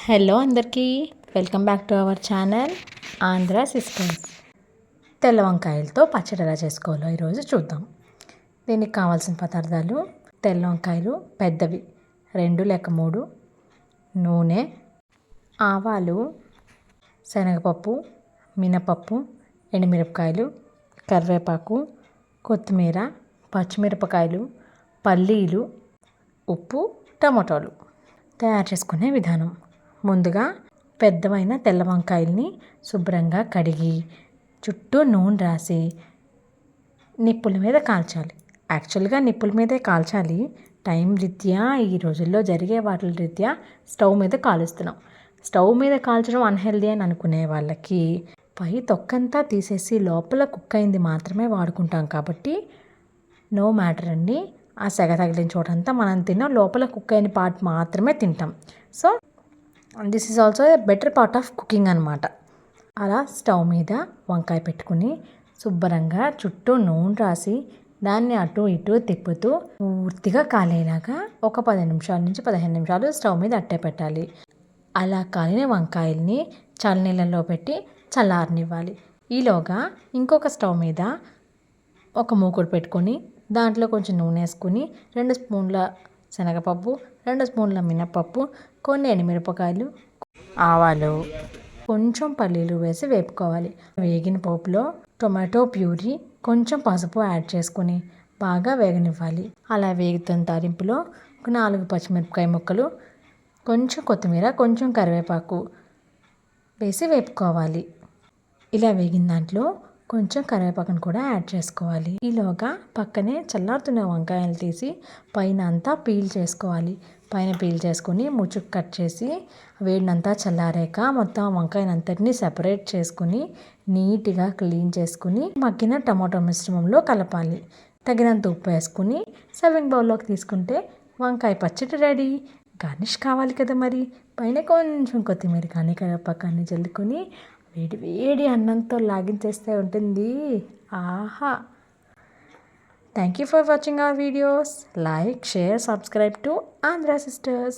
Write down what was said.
Hello అందరికీ welcome back to our channel Andhra sisters. తెల్ల వంకాయలతో పచ్చడి ఎలా చేసుకోవాలో ఈరోజు చూద్దాం. దీనికి కావాల్సిన పదార్థాలు: తెల్ల వంకాయలు పెద్దవి 2 లేక 3, నూనె, ఆవాలు, శనగపప్పు, మినపప్పు, ఎండుమిరపకాయలు, కరివేపాకు, కొత్తిమీర, పచ్చిమిరపకాయలు, పల్లీలు, ఉప్పు, టమాటాలు. తయారు చేసుకునే విధానం: ముందుగా పెద్దవైన తెల్ల వంకాయల్ని శుభ్రంగా కడిగి చుట్టూ నూనె రాసి నిప్పుల మీద కాల్చాలి. యాక్చువల్గా నిప్పుల మీదే కాల్చాలి. టైం రీత్యా ఈ రోజుల్లో జరిగే వాటి రీత్యా స్టవ్ మీద కాలుస్తున్నాం. స్టవ్ మీద కాల్చడం అన్హెల్దీ అని అనుకునే వాళ్ళకి పై తొక్కంతా తీసేసి లోపల కుక్ అయింది మాత్రమే వాడుకుంటాం కాబట్టి నో మ్యాటర్ అండి. ఆ సెగ తగిలిన చోటంతా మనం తిన్న లోపల కుక్ అయిన పార్ట్ మాత్రమే తింటాం. So this is also a better part of cooking అనమాట. అలా స్టవ్ మీద వంకాయ పెట్టుకుని శుభ్రంగా చుట్టూ నూనె రాసి దాన్ని అటు ఇటు తిప్పుతూ పూర్తిగా కాలేలాగా ఒక 10 నిమిషాల నుంచి 15 నిమిషాలు స్టవ్ మీద అట్టే పెట్టాలి. అలా కాలిన వంకాయల్ని చల్లనీళ్ళల్లో పెట్టి చల్లారనివ్వాలి. ఈలోగా ఇంకొక స్టవ్ మీద ఒక మూకుడు పెట్టుకొని దాంట్లో కొంచెం నూనె వేసుకుని 2 స్పూన్ల శనగపప్పు, 2 స్పూన్ల మినపప్పు, కొన్ని ఎండుమిరపకాయలు, ఆవాలు, కొంచెం పల్లీలు వేసి వేపుకోవాలి. వేగిన పోపులో టొమాటో ప్యూరీ, కొంచెం పసుపు యాడ్ చేసుకొని బాగా వేగనివ్వాలి. అలా వేగుతున్న తాలింపులో ఒక 4 పచ్చిమిరపకాయ ముక్కలు, కొంచెం కొత్తిమీర, కొంచెం కరివేపాకు వేసి వేపుకోవాలి. ఇలా వేగిన దాంట్లో కొంచెం కరివేపాకును కూడా యాడ్ చేసుకోవాలి. ఈలోగా పక్కనే చల్లారుతున్న వంకాయలు తీసి పైన అంతా పీల్ చేసుకోవాలి. పైన పీల్ చేసుకొని ముచ్చుకు కట్ చేసి వేడినంతా చల్లారాక మొత్తం వంకాయనంతటిని సెపరేట్ చేసుకుని నీట్గా క్లీన్ చేసుకుని మగ్గిన టమాటో మిశ్రమంలో కలపాలి. తగినంత ఉప్పు వేసుకుని సర్వింగ్ బౌల్లోకి తీసుకుంటే వంకాయ పచ్చడి రెడీ. గార్నిష్ కావాలి కదా మరి, పైన కొంచెం కొత్తిమీర కానీ కరివేపాకు కానీ జల్లుకొని వేడి వేడి అన్నంతో లాగించేస్తే ఉంటుంది. ఆహా! Thank you for watching our videos. Like, share, subscribe to Andhra Sisters.